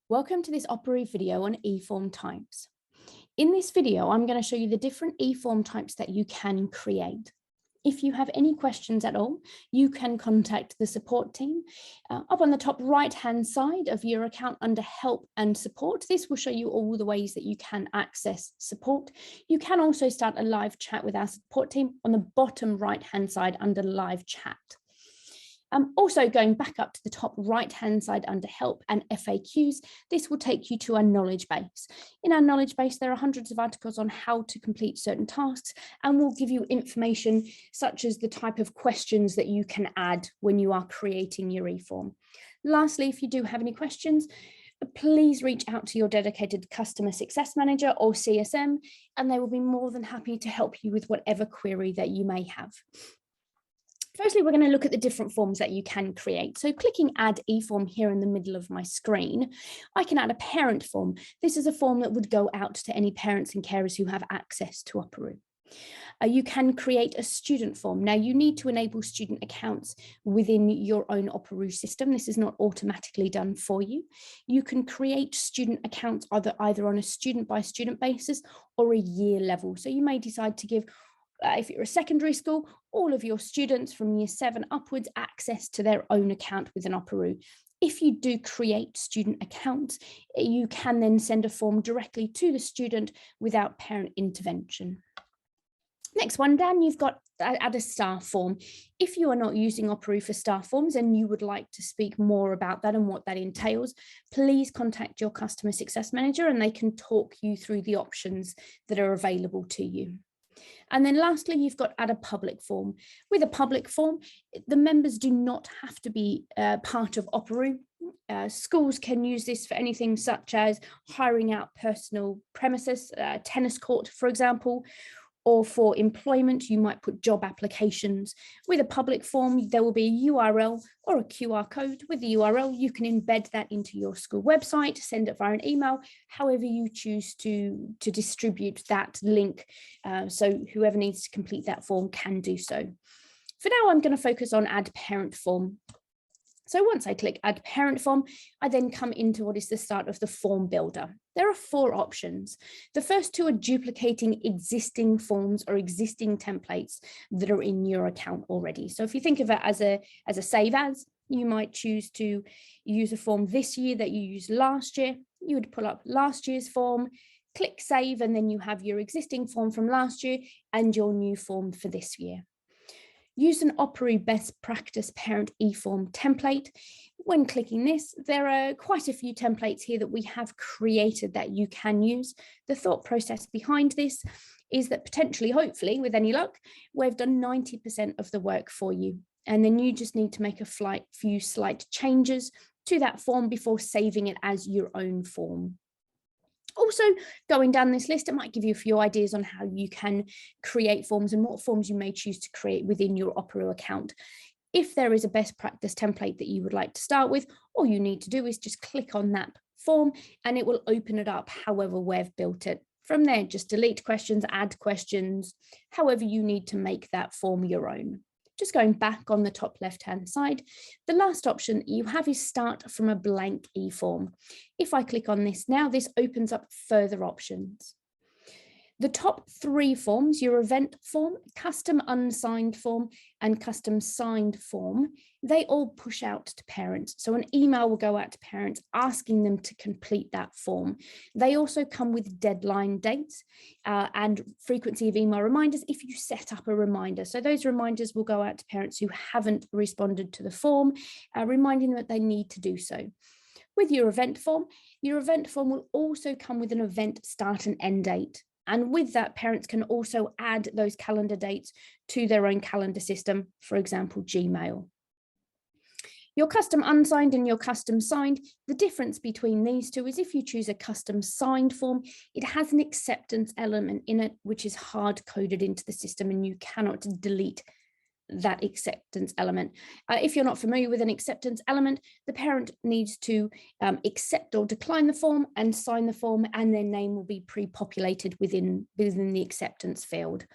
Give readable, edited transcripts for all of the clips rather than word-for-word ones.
Welcome to this Operoo video on eForm types. In this video, I'm going to show you the different eForm types that you can create. If you have any questions at all, you can contact the support team. Up on the top right-hand side of your account under Help and Support, this will show you all the ways that you can access support. You can also start a live chat with our support team on the bottom right-hand side under Live Chat. Also going back up to the top right-hand side under Help and FAQs, this will take you to our knowledge base. In our knowledge base, there are hundreds of articles on how to complete certain tasks, and we'll give you information such as the type of questions that you can add when you are creating your eForm. Lastly, if you do have any questions, please reach out to your dedicated customer success manager or CSM, and they will be more than happy to help you with whatever query that you may have. Firstly, we're going to look at the different forms that you can create. So clicking Add eForm here in the middle of my screen, I can add a parent form. This is a form that would go out to any parents and carers who have access to Operoo. You can create a student form. Now you need to enable student accounts within your own Operoo system. This is not automatically done for you. You can create student accounts either on a student by student basis or a year level. So you may decide to give if you're a secondary school, all of your students from year 7 upwards access to their own account within Operoo. If you do create student accounts, you can then send a form directly to the student without parent intervention. Next one down, you've got add a staff form. If you are not using Operoo for staff forms and you would like to speak more about that and what that entails, please contact your customer success manager and they can talk you through the options that are available to you. And then lastly, you've got add a public form. With a public form, the members do not have to be part of Operoo. Schools can use this for anything such as hiring out personal premises, tennis court, for example, or for employment, you might put job applications. With a public form, there will be a URL or a QR code. With the URL, you can embed that into your school website, send it via an email, however you choose to distribute that link. So whoever needs to complete that form can do so. For now, I'm going to focus on add parent form. So once I click Add Parent Form, I then come into what is the start of the form builder. There are 4 options. The first 2 are duplicating existing forms or existing templates that are in your account already. So if you think of it as a save as, you might choose to use a form this year that you used last year. You would pull up last year's form, click Save, and then you have your existing form from last year and your new form for this year. Use an Operoo best practice parent eForm template. When clicking this, there are quite a few templates here that we have created that you can use. The thought process behind this is that potentially, hopefully, with any luck, we've done 90% of the work for you. And then you just need to make a few slight changes to that form before saving it as your own form. Also, going down this list, it might give you a few ideas on how you can create forms and what forms you may choose to create within your Operoo account. If there is a best practice template that you would like to start with, all you need to do is just click on that form and it will open it up however we've built it. From there, just delete questions, add questions, however you need to make that form your own. Just going back on the top left-hand side, the last option you have is start from a blank eForm. If I click on this now, this opens up further options. The top 3 forms, your event form, custom unsigned form, and custom signed form, they all push out to parents. So an email will go out to parents asking them to complete that form. They also come with deadline dates and frequency of email reminders if you set up a reminder. So those reminders will go out to parents who haven't responded to the form, reminding them that they need to do so. With your event form will also come with an event start and end date. And with that, parents can also add those calendar dates to their own calendar system, for example, Gmail. Your custom unsigned and your custom signed, the difference between these 2 is if you choose a custom signed form, it has an acceptance element in it, which is hard coded into the system and you cannot delete that acceptance element. If you're not familiar with an acceptance element, the parent needs to accept or decline the form and sign the form, and their name will be pre-populated within the acceptance field.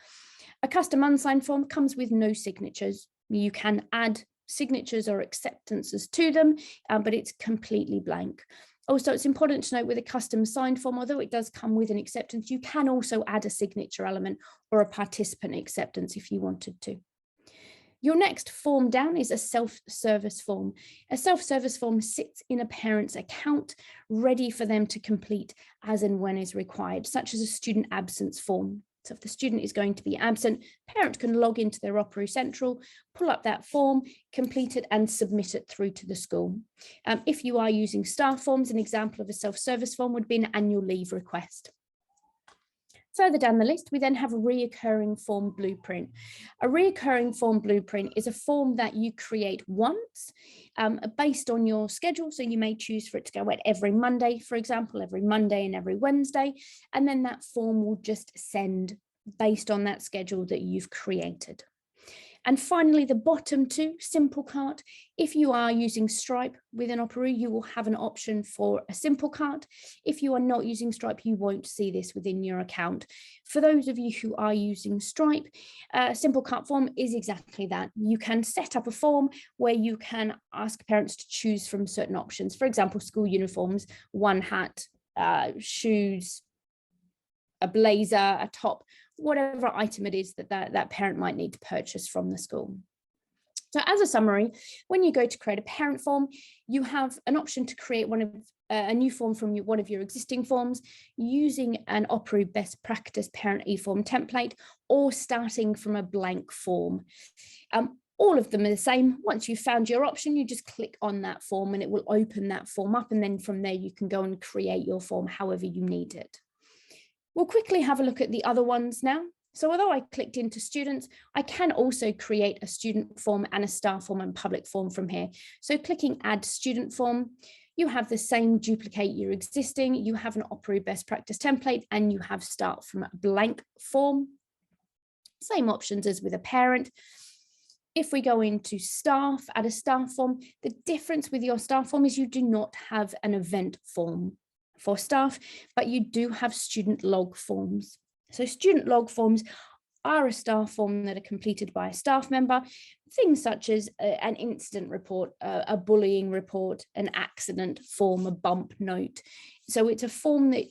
A custom unsigned form comes with no signatures. You can add signatures or acceptances to them, but it's completely blank. Also, it's important to note with a custom signed form, although it does come with an acceptance, you can also add a signature element or a participant acceptance if you wanted to. Your next form down is a self-service form. A self-service form sits in a parent's account, ready for them to complete as and when is required, such as a student absence form. So if the student is going to be absent, parent can log into their Operoo Central, pull up that form, complete it and submit it through to the school. If you are using staff forms, an example of a self-service form would be an annual leave request. Further down the list, we then have a reoccurring form blueprint. A reoccurring form blueprint is a form that you create once based on your schedule. So you may choose for it to go out every Monday, for example, every Monday and every Wednesday, and then that form will just send based on that schedule that you've created. And finally, the bottom two, Simple Cart. If you are using Stripe within Operoo, you will have an option for a Simple Cart. If you are not using Stripe, you won't see this within your account. For those of you who are using Stripe, Simple Cart form is exactly that. You can set up a form where you can ask parents to choose from certain options. For example, school uniforms, one hat, shoes, a blazer, a top, whatever item it is that parent might need to purchase from the school. So as a summary, when you go to create a parent form, you have an option to create a new form from one of your existing forms using an Operoo best practice parent eForm template or starting from a blank form. All of them are the same. Once you've found your option, you just click on that form and it will open that form up. And then from there, you can go and create your form however you need it. We'll quickly have a look at the other ones now. So although I clicked into students, I can also create a student form and a staff form and public form from here. So clicking add student form, you have the same duplicate your existing, you have an Operoo best practice template, and you have start from a blank form. Same options as with a parent. If we go into staff, add a staff form, the difference with your staff form is you do not have an event form for staff, but you do have student log forms. So student log forms are a staff form that are completed by a staff member, things such as an incident report, a bullying report, an accident form, a bump note. So it's a form that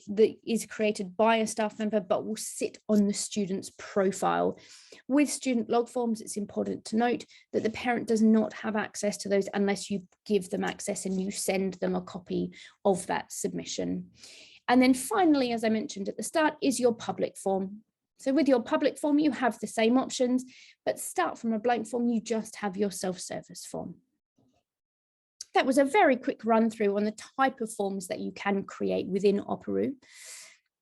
is created by a staff member, but will sit on the student's profile. With student log forms, it's important to note that the parent does not have access to those unless you give them access and you send them a copy of that submission. And then finally, as I mentioned at the start, is your public form. So with your public form, you have the same options, but start from a blank form, you just have your self-service form. That was a very quick run through on the type of forms that you can create within Operoo.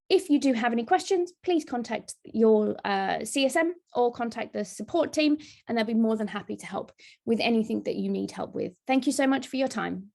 If you do have any questions, please contact your CSM or contact the support team, and they'll be more than happy to help with anything that you need help with. Thank you so much for your time.